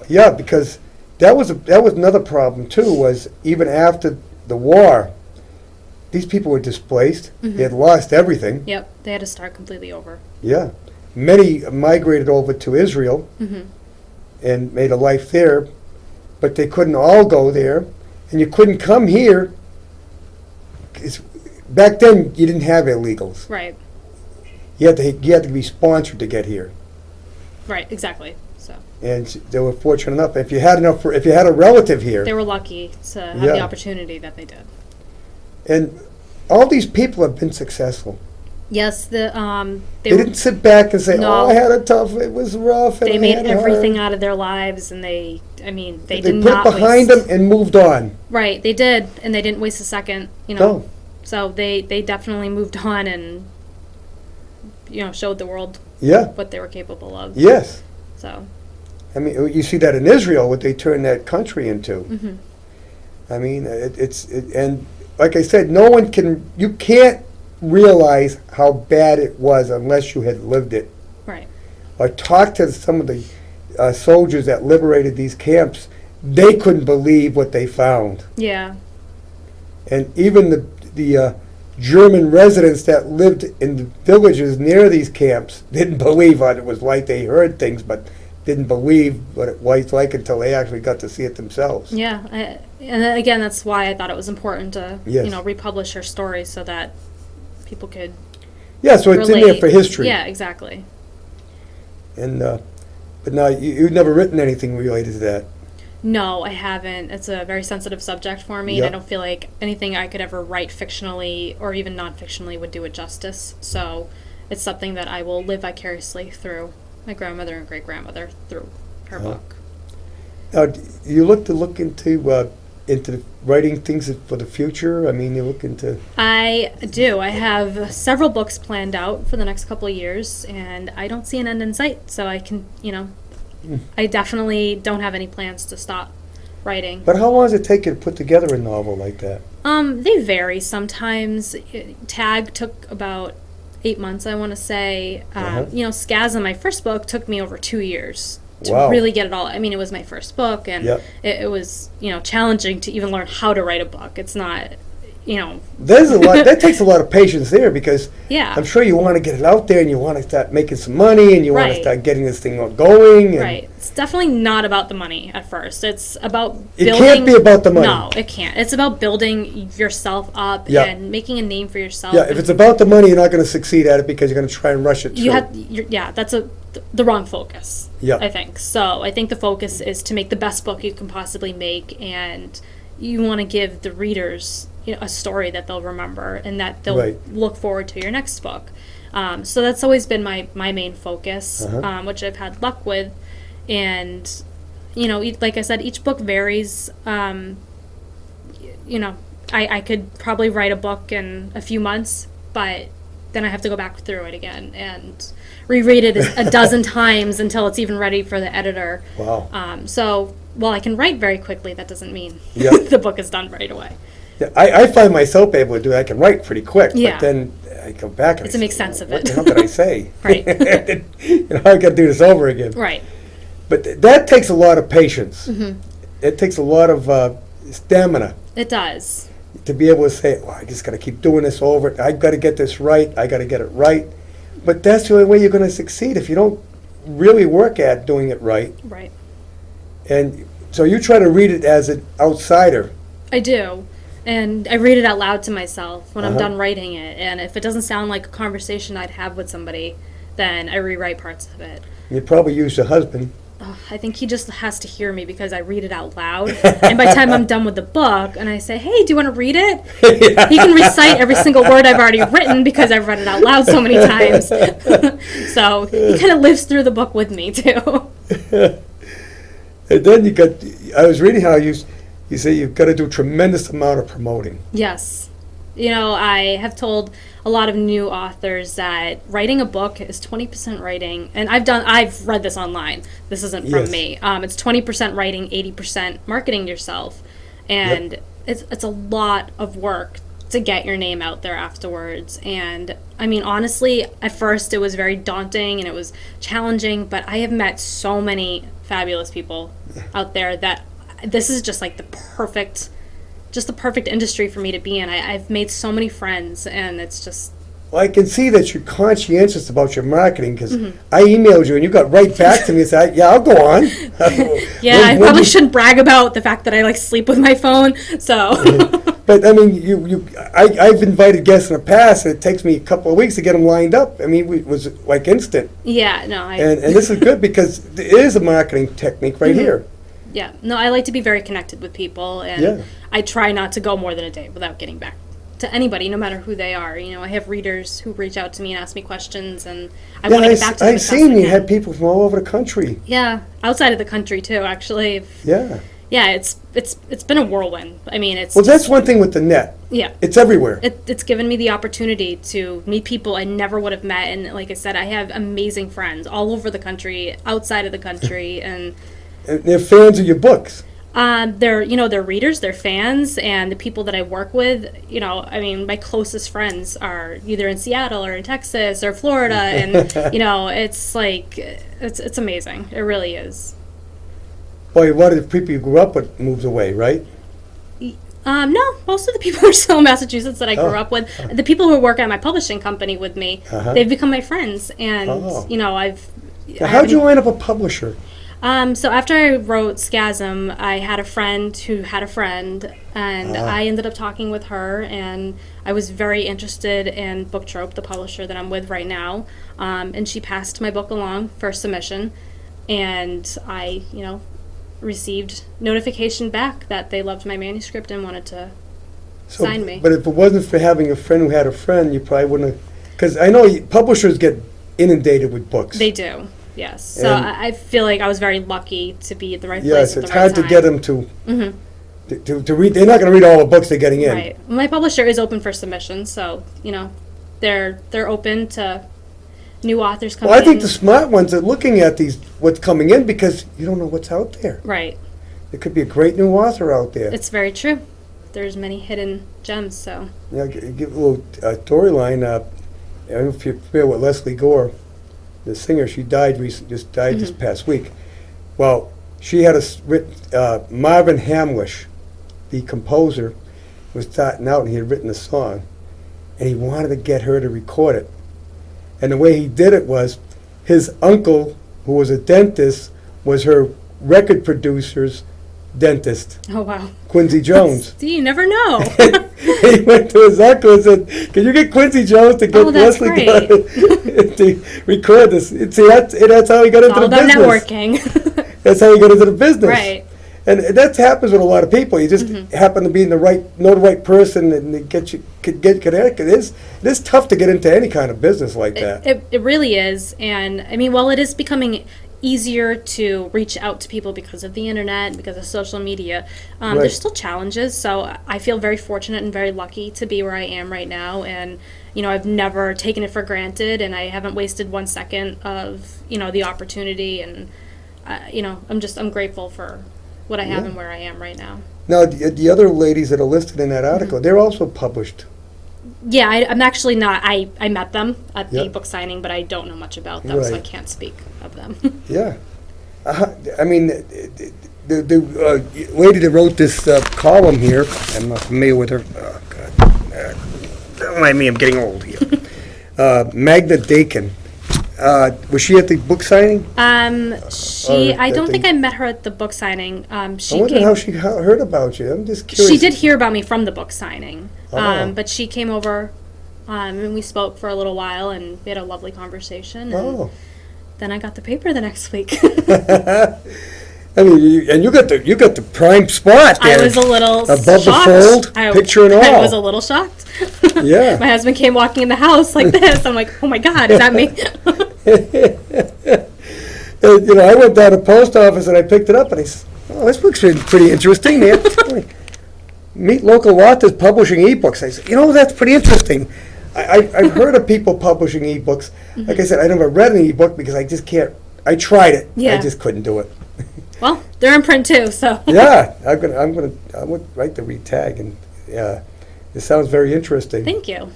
Yeah, because that was another problem too. Was even after the war, these people were displaced. Mhm. They had lost everything. Yep, they had to start completely over. Yeah, many migrated over to Israel Hmm. and made a life there, but they couldn't all go there, and you couldn't come here. Back then, you didn't have illegals. Right, You had to be sponsored to get here. right, exactly. So And they were fortunate enough. If you had a relative here, they were lucky to have Yeah. the opportunity that they did. and all these people have been successful. Yes, They didn't sit back and say, No. "Oh, I had it tough. It was rough." And they I made had it everything hard." out of their lives, and they They did put not it behind waste. them and moved on. Right, they did, and they didn't waste a second. No. So they definitely moved on and showed the world Yeah. what they were capable of. Yes. So. I mean, you see that in Israel, what they turned that country into. Mhm. I mean, and like I said, you can't realize how bad it was unless you had lived it. Right. Or talked to some of the soldiers that liberated these camps. They couldn't believe what they found. Yeah. And even the German residents that lived in the villages near these camps didn't believe what it was like. They heard things, but didn't believe what it was like until they actually got to see it themselves. Yeah. And then again, that's why I thought it was important to Yes. republish her story so that people could Yeah, so it's in there relate. for history. Yeah, exactly. And but now you've never written anything related to that. No, I haven't. It's a very sensitive subject for me, and Yep. I don't feel like anything I could ever write fictionally or even non-fictionally would do it justice. So it's something that I will live vicariously through my grandmother and great-grandmother through her book. Now, do you look into writing things for the future? I mean, you look into. I do. I have several books planned out for the next couple of years, and I don't see an end in sight. So I can, I definitely don't have any plans to stop writing. But how long does it take you to put together a novel like that? They vary. Sometimes Tag took about 8 months, I want to say. Uh-huh. Scasm, my first book, took me over 2 years to Wow. really get it all. I mean, it was my first book, and Yep. it was, challenging to even learn how to write a book. It's not, There's a lot. That takes a lot of patience there because yeah. I'm sure you want to get it out there and you want to start making some money and you want to Right. start getting this thing going. And Right. It's definitely not about the money at first. It's about It building. can't be about the money. No, it can't. It's about building yourself up Yeah. and making a name for yourself. Yeah, if it's about the money, you're not going to succeed at it because you're going to try and rush it through. That's the wrong focus. Yeah. I think. So I think the focus is to make the best book you can possibly make, and you want to give the readers a story that they'll remember and that they'll Right. look forward to your next book. So that's always been my main focus, which I've had luck with. And, like I said, each book varies. I could probably write a book in a few months, but then I have to go back through it again and reread it a dozen times until it's even ready for the editor. Wow. So while I can write very quickly, that doesn't mean Yep. the book is done right away. Yeah, I find myself able to do that. I can write pretty quick, Yeah. but then I go back and It's to make sense of what it. the hell did I say? Right. I got to do this over again. Right. But that takes a lot of patience. Mm-hmm. It takes a lot of stamina It does. to be able to say, well, I just got to keep doing this over. I've got to get this right. I got to get it right. But that's the only way you're going to succeed if you don't really work at doing it right. Right. And so you try to read it as an outsider. I do. And I read it out loud to myself when I'm Uh-huh. done writing it. And if it doesn't sound like a conversation I'd have with somebody, then I rewrite parts of it. You probably use your husband. Oh, I think he just has to hear me because I read it out loud. And by the time I'm done with the book and I say, hey, do you want to read it? He can recite every single word I've already written because I've read it out loud so many times. So he kind of lives through the book with me, too. And then I was reading how you say you've got to do a tremendous amount of promoting. Yes. I have told a lot of new authors that writing a book is 20% writing, and I've read this online. This isn't from Yes. me. It's 20% writing, 80% marketing yourself, and Yep. it's a lot of work to get your name out there afterwards. And I mean, honestly, at first it was very daunting and it was challenging, but I have met so many fabulous people out there that this is just like the perfect industry for me to be in. I've made so many friends, and it's just... Well, I can see that you're conscientious about your marketing because Mm-hmm. I emailed you and you got right back to me and said, yeah, I'll go on. Yeah, I probably shouldn't brag about the fact that I sleep with my phone, so... But I mean, I've invited guests in the past, and it takes me a couple of weeks to get them lined up. I mean, it was like instant. Yeah, no, And this is good because it is a marketing technique right here. Yeah, no, I like to be very connected with people, and Yeah. I try not to go more than a day without getting back to anybody, no matter who they are. I have readers who reach out to me and ask me questions, and I want to get back to them I've as fast as seen I you can. had people from all over the country. Yeah, outside of the country too, actually. Yeah. Yeah, it's been a whirlwind. I mean, it's Well, that's one thing with the net. yeah. It's everywhere. It's given me the opportunity to meet people I never would have met, and like I said, I have amazing friends all over the country, outside of the country, and And they're fans of your books. they're readers, they're fans, and the people that I work with, I mean, my closest friends are either in Seattle or in Texas or Florida, and it's like it's amazing. It really is. Boy, a lot of the people you grew up with moves away, right? No, most of the people are still in Massachusetts that I grew Oh. up with. The people who work at my publishing company with me, Uh-huh. they've become my friends, and Oh. I How'd you haven't- wind up a publisher? So after I wrote Scasm, I had a friend who had a friend, and I ended up talking with her, and I was very interested in Book Trope, the publisher that I'm with right now, and she passed my book along for submission, and I, received notification back that they loved my manuscript and wanted to sign me. But if it wasn't for having a friend who had a friend, you probably wouldn't have. Because I know publishers get inundated with books. They do, yes. So And- I feel like I was very lucky to be at the right place Yes, at it's the right hard time. to get them to, Mhm. to read. They're not going to read all the books they're getting in. Right. My publisher is open for submission, so they're open to new authors coming Well, I think in. the smart ones are looking at what's coming in because you don't know what's out there. Right. There could be a great new author out there. It's very true. There's many hidden gems. So Give a little storyline. I don't know if you're familiar with Leslie Gore, the singer. She died just died this past week. Well, she had Marvin Hamlish, the composer, was starting out and he had written a song, and he wanted to get her to record it. And the way he did it was, his uncle, who was a dentist, was her record producer's dentist, oh wow. Quincy Jones. See, you never know. He went to his uncle and said, "Can you get Quincy Jones to get Oh, that's Leslie great. to record this?" See, that's how he got It's into all the about business. networking. That's how he got into the business. Right. And that happens with a lot of people. You just happen to be in know the right person, and they could get connected. It is tough to get into any kind of business like that. It really is. And I mean, while it is becoming easier to reach out to people because of the internet and because of social media, Right. there's still challenges. So I feel very fortunate and very lucky to be where I am right now. And, I've never taken it for granted, and I haven't wasted 1 second of, the opportunity. And, I'm grateful for what I have and where I am right now. Now, the other ladies that are listed in that article, they're also published. Yeah, I'm actually not. I met them at the Yep. book signing, but I don't know much about them, so I Right. can't speak of them. Yeah. I mean, the lady that wrote this column here, I'm not familiar with her. Oh, God. Don't mind me, I'm getting old here. Magna Dakin. Was she at the book signing? I don't think I met her at the book signing. She I wonder came, how she heard about you. I'm just curious. she did hear about me from the book signing, Oh. but she came over, and we spoke for a little while, and we had a lovely conversation. And Oh. then I got the paper the next week. I mean, you got the prime spot there. I was a little above shocked. the fold, picture and all. I was a little shocked. Yeah. My husband came walking in the house like this. I'm like, oh my God, is that me? I went down to the post office and I picked it up and I said, "Oh, this book's pretty interesting, man." Meet local authors publishing ebooks. I said, that's pretty interesting. I've heard of people publishing ebooks. Like I said, I never read an ebook because I just can't. I tried it. Yeah. I just couldn't do it. Well, they're in print too, so. Yeah, I'm gonna write the retag, and it sounds very interesting. Thank you.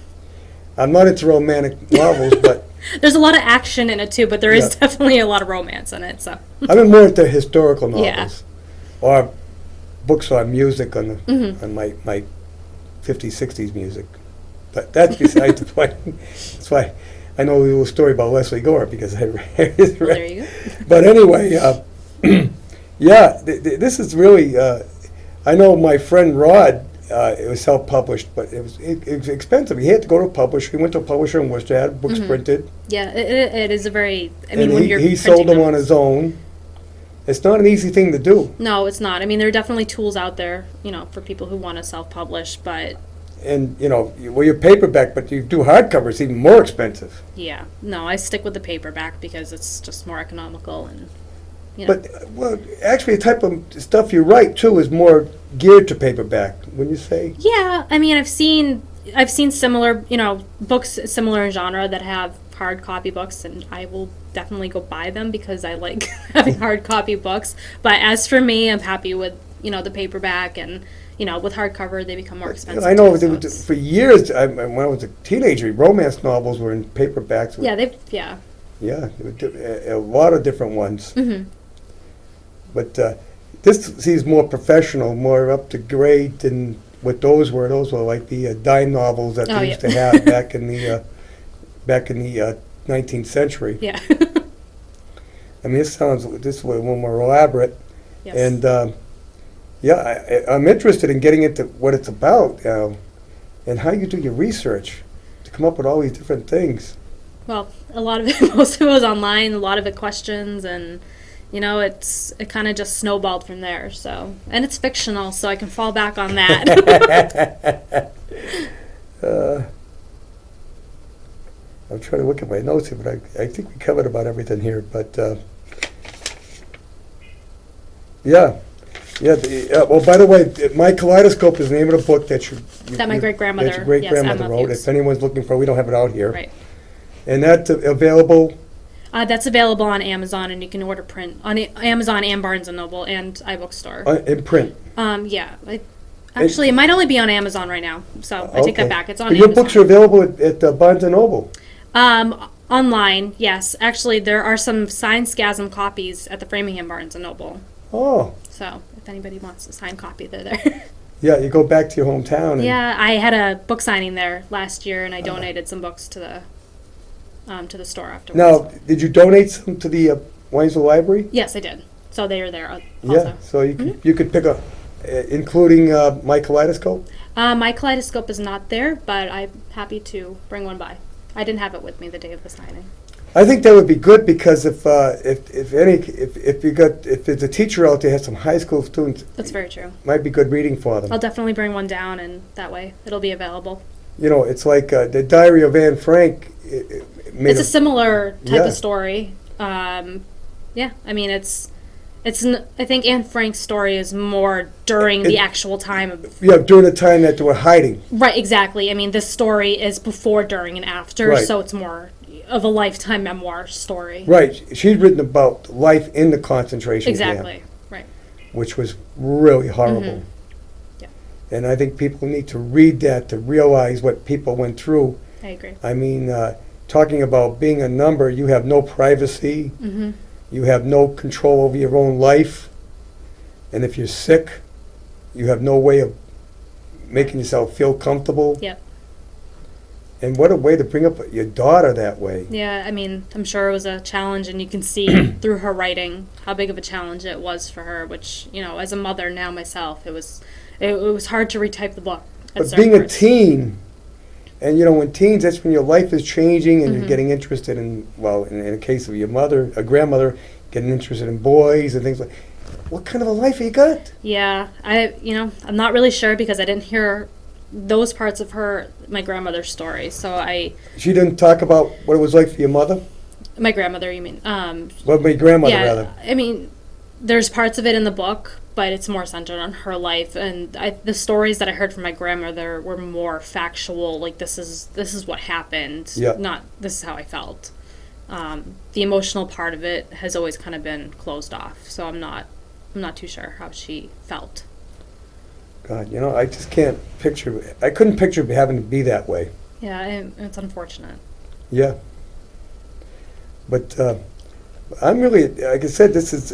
I'm not into romantic novels, but There's a lot of action in it too, but there is Yeah. definitely a lot of romance in it. So. I'm more into historical novels Yeah. or books on music on my 50s, 60s music. But that's beside the point. That's why I know a little story about Leslie Gore because I read it. Well, there you go. But anyway, yeah, this is really. I know my friend Rod. It was self-published, but it was expensive. He had to go to a publisher. He went to a publisher in Worcester, had books printed. Yeah, it is a very. I mean, And when you're he sold printing them on his own. It's not an easy thing to do. No, it's not. I mean, there are definitely tools out there, for people who want to self-publish, but And, you're paperback, but you do hardcover, it's even more expensive. yeah, no, I stick with the paperback because it's just more economical and. But, well, actually, the type of stuff you write, too, is more geared to paperback, wouldn't you say? Yeah, I mean, I've seen similar, books similar in genre that have hard copy books, and I will definitely go buy them because I like having hard copy books. But as for me, I'm happy with, the paperback, and, with hardcover, they become more expensive. I know too, so for years, when I was a teenager, romance novels were in paperbacks. Yeah. Yeah, a lot of different ones. Mm-hmm. But this seems more professional, more up to grade than what those were. Those were like the dime novels that they used to have back in the 19th century. Yeah. I mean, this was a little more elaborate. Yes. And I'm interested in getting into what it's about and how you do your research to come up with all these different things. Well, a lot of it, most of it was online, a lot of it questions, and it kind of just snowballed from there. So, and it's fictional, so I can fall back on that. I'm trying to look at my notes here, but I think we covered about everything here. But yeah. Well, by the way, My Kaleidoscope is the name of the book that my great-grandmother, that your great-grandmother Emma wrote. Fuchs. If anyone's looking for it, we don't have it out here. Right. And that's available. That's available on Amazon, and you can order print on Amazon and Barnes & Noble and iBookstore. In print. Yeah. Actually, it might only be on Amazon right now, so I take that back. It's on But Amazon. your books are available at Barnes & Noble. Online, yes. Actually, there are some signed Scasm copies at the Framingham Barnes & Noble. Oh. So if anybody wants a signed copy, they're there. Yeah, you go back to your hometown. And Yeah, I had a book signing there last year, and I donated some books to the store afterwards. Now, did you donate some to the Waynesville Library? Yes, I did. So they are there also. Yeah, so you could pick up, including My Kaleidoscope? My Kaleidoscope is not there, but I'm happy to bring one by. I didn't have it with me the day of the signing. I think that would be good because if there's a teacher out there has some high school students, That's very true. might be good reading for them. I'll definitely bring one down, and that way it'll be available. You know, it's like the Diary of Anne Frank. It's a similar type Yeah. of story. Yeah, I mean, I think Anne Frank's story is more during the actual time of. Yeah, during the time that they were hiding. Right, exactly. I mean, this story is before, during, and after, Right. so it's more of a lifetime memoir story. Right. She's written about life in the concentration camp, Exactly. Right. which was really horrible. Yeah. And I think people need to read that to realize what people went through. I agree. I mean, talking about being a number, you have no privacy. Mm-hmm. You have no control over your own life. And if you're sick, you have no way of making yourself feel comfortable. Yep. And what a way to bring up your daughter that way. Yeah, I mean, I'm sure it was a challenge, and you can see through her writing how big of a challenge it was for her, which, you know, as a mother now myself, it was hard to retype the book. at But certain being a parts. teen, and you know, when teens, that's when your life is changing and Mm-hmm. you're getting interested in, well, in a case of your mother, a grandmother, getting interested in boys and things like. What kind of a life you got? Yeah, I'm not really sure because I didn't hear those parts of my grandmother's story. So She didn't talk about what it was like for your mother? my grandmother, you mean? Well, my grandmother, Yeah, rather. I mean, there's parts of it in the book, but it's more centered on her life. And the stories that I heard from my grandmother were more factual. Like, this is what happened. Yeah. Not this is how I felt. The emotional part of it has always kind of been closed off. So I'm not too sure how she felt. God, you know, I just can't picture. I couldn't picture having to be that way. Yeah, and it's unfortunate. Yeah. But I'm really, like I said, this is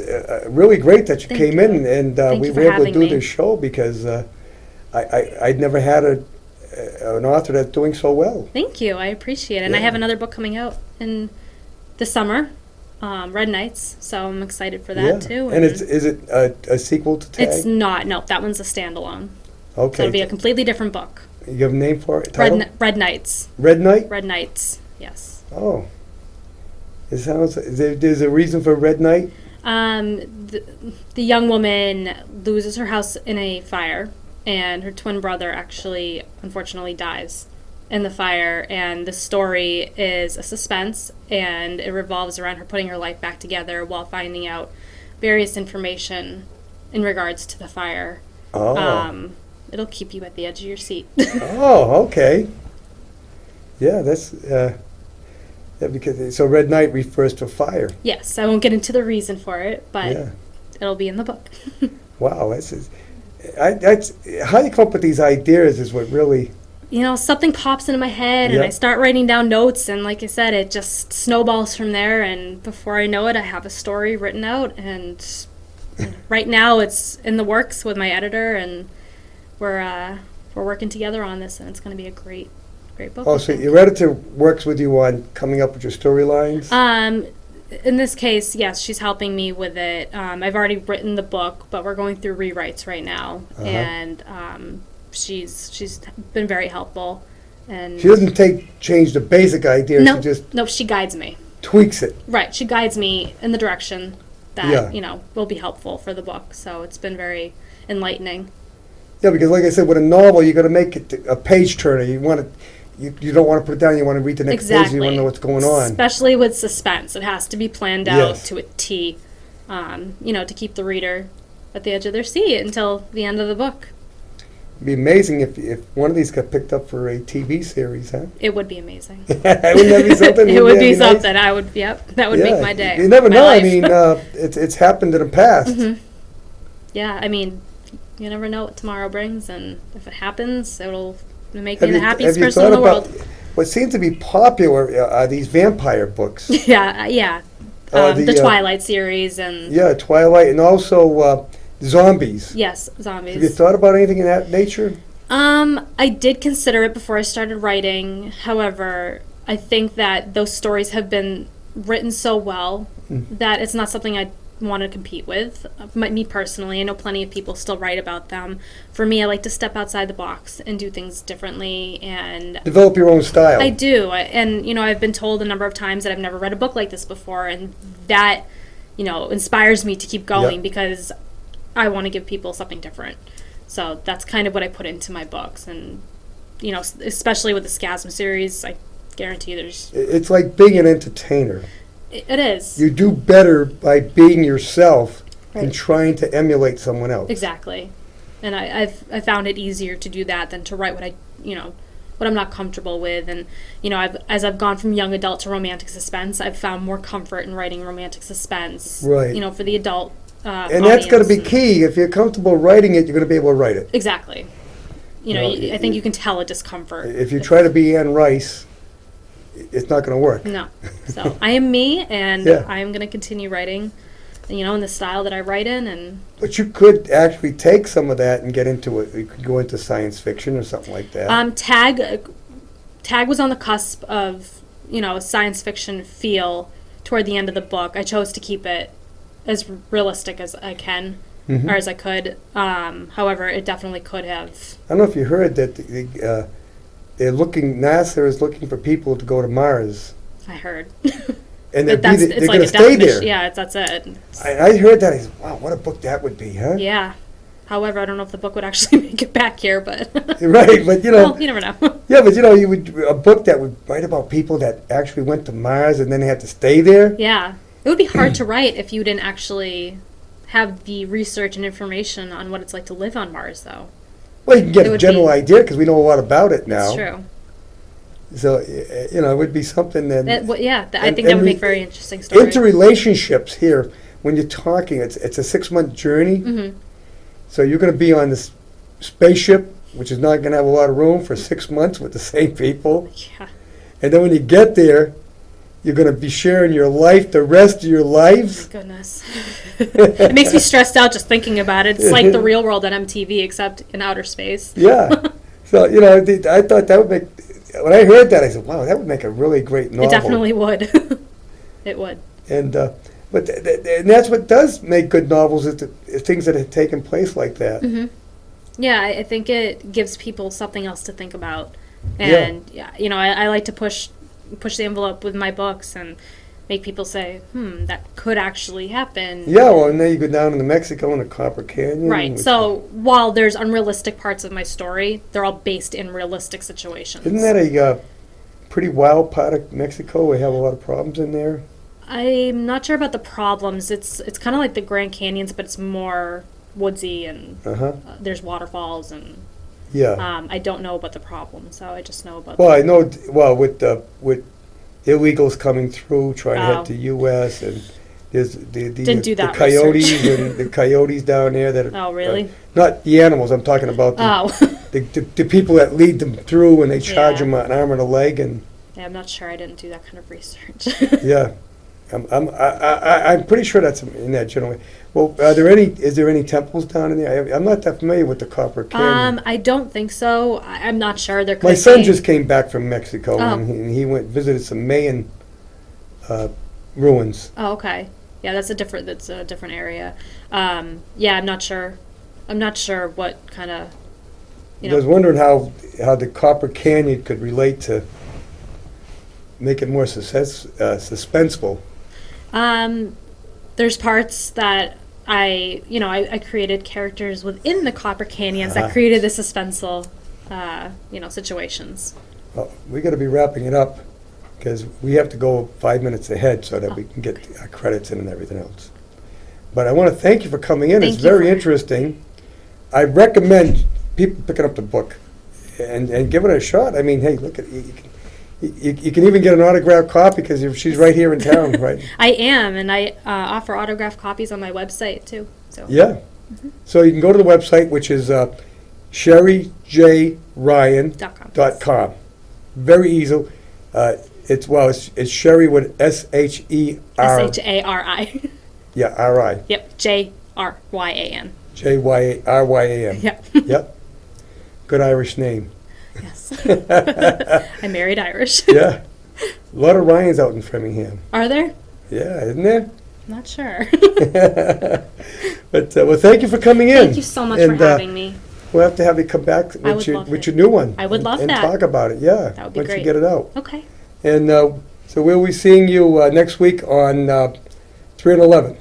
really great that you Thank came you. in and Thank we you were for able to having do me. this show because I'd never had an author that's doing so well. Thank you. I appreciate it. And I Yeah. have another book coming out in the summer, Red Nights. So I'm excited for that too. And is it a sequel to Tag? It's not. No, that one's a standalone. So Okay. it'll be a completely different book. You have a name for it? Title? Red Nights. Red Knight? Red Nights. Yes. Oh. It sounds. There's a reason for Red Knight? The young woman loses her house in a fire, and her twin brother actually, unfortunately, dies in the fire. And the story is a suspense, and it revolves around her putting her life back together while finding out various information in regards to the fire. Oh. It'll keep you at the edge of your seat. Oh, okay. Yeah, that's because so Red Knight refers to fire. Yes, I won't get into the reason for it, but Yeah. it'll be in the book. Wow, that's how you come up with these ideas is what really. Something pops into my head and Yeah. I start writing down notes, and like I said, it just snowballs from there, and before I know it, I have a story written out, and right now it's in the works with my editor, and we're working together on this, and it's going to be a great book. Oh, I so think. your editor works with you on coming up with your storylines? In this case, yes, she's helping me with it. I've already written the book, but we're going through rewrites right now, and she's been very helpful. And She doesn't change the basic idea, no, she just no, she guides me. tweaks it. Right, she guides me in the direction Yeah. that will be helpful for the book. So it's been very enlightening. Yeah, because like I said, with a novel, you got to make it a page turner. You want to, you don't want to put it down. You want to read the next page. Exactly. You want to know what's going on. Especially with suspense, it has to be planned out Yes. to a T. To keep the reader at the edge of their seat until the end of the book. It'd be amazing if one of these got picked up for a TV series, huh? It would be amazing. Wouldn't that be something? It would Wouldn't be that nice? something. I would. Yep, that would make my day. You never my know. life. I mean, it's happened in the past. Yeah, I mean, you never know what tomorrow brings, and if it happens, it'll make Have me the you- happiest have you person in thought the world. about what seems to be popular are these vampire books? Yeah. The Twilight series and Yeah, Twilight, and also zombies. yes, Have you zombies. thought about anything in that nature? I did consider it before I started writing. However, I think that those stories have been written so well that it's not something I'd want to compete with. Me personally, I know plenty of people still write about them. For me, I like to step outside the box and do things differently, and Develop your own style. I do. And, I've been told a number of times that I've never read a book like this before, and that, inspires me to keep going because I want to give people something different. So that's kind of what I put into my books. And, especially with the Scasm series, I guarantee there's... It's like being an entertainer. It is. You do better by being yourself Right. and trying to emulate someone else. Exactly. And I found it easier to do that than to write what I'm not comfortable with. And, as I've gone from young adult to romantic suspense, I've found more comfort in writing romantic suspense. Right. For the adult And that's going to be audience. key. If you're comfortable writing it, you're going to be able to write it. Exactly. No, I think you can tell a discomfort. If you try to be Anne Rice, it's not going to work. No. So I am me, and Yeah. I am going to continue writing, in the style that I write in. And But you could actually take some of that and get into it. You could go into science fiction or something like that. Tag was on the cusp of, a science fiction feel toward the end of the book. I chose to keep it as realistic as I can, Mhm. or as I could. However, it definitely could have. I don't know if you heard that NASA is looking for people to go to Mars. I heard. And But they're it's like going a to stay definition. there. Yeah, that's it. I heard that. I said, wow, what a book that would be, huh? Yeah. However, I don't know if the book would actually make it back here, but Right, but well, you never know. yeah, but you would a book that would write about people that actually went to Mars and then they had to stay there. Yeah. It would be hard to write if you didn't actually have the research and information on what it's like to live on Mars, though. Well, you can get It a would general be- idea because we know a lot about it now. That's true. So it would be something that. I And- think that and would make very interesting story. Interrelationships here, when you're talking, it's a 6-month journey. Mm-hmm. So you're going to be on this spaceship, which is not going to have a lot of room for 6 months with the same people. Yeah. And then when you get there, you're going to be sharing your life the rest of your lives. Goodness. It makes me stressed out just thinking about it. It's like the real world on MTV, except in outer space. Yeah. So, I thought that would make, when I heard that, I said, wow, that would make a really great novel. It definitely would. It would. And, and that's what does make good novels, is things that have taken place like that. Mm-hmm. Yeah, I think it gives people something else to think about. And, I like to push the envelope with my books and make people say, that could actually happen. Yeah, well, and then you go down into Mexico and the Copper Canyon. Right. which- So while there's unrealistic parts of my story, they're all based in realistic situations. Isn't that a pretty wild part of Mexico? We have a lot of problems in there. I'm not sure about the problems. It's kind of like the Grand Canyons, but it's more woodsy and Uh-huh. there's waterfalls and Yeah. I don't know about the problems, so I just know about. Well, I know, with illegals coming through, trying to Oh. head to U.S., and there's Didn't do that the coyotes research. and the coyotes down there that are... Oh, really? Not the animals, I'm talking about the people that lead them through, and they charge Yeah. them an arm and a leg, and Yeah, I'm not sure. I didn't do that kind of research. yeah. I'm pretty sure that's in that general. Well, is there any temples down in there? I'm not that familiar with the Copper Canyon. I don't think so. I'm not sure. There could My son be. just came back from Mexico, Oh. and he went visited some Mayan ruins. Oh, okay. Yeah, that's a different area. Yeah, I'm not sure. I'm not sure what kind of. I was wondering how the Copper Canyon could relate to make it more suspenseful. There's parts that I created characters within the Copper Canyons that Uh-huh. created the suspenseful, situations. Well, we got to be wrapping it up because we have to go 5 minutes ahead so that Oh, we can get our credits in and everything else. But I want to thank you for coming in. Thank It's you very for- interesting. I recommend people picking up the book and giving it a shot. I mean, hey, look at you can even get an autographed copy because she's right here in town, right? I am, and I offer autographed copies on my website too. So Yeah. So you can go to the website, which is ShariJRyan.com. Very easy. It's Shari with SHER. SHARI. Yeah, R-I. Yep, JRYAN. JYRYAN. Yep. Yep. Good Irish name. Yes. I married Irish. Yeah. A lot of Ryans out in Framingham. Are there? Yeah, isn't there? Not sure. But well, thank you for coming in. Thank you so much for having me. We'll have to have you come back I with would your love with it. your new one. I would love and that. talk about it. Yeah, That would be once great. you get it out. Okay. And so we'll be seeing you next week on 3 and 11.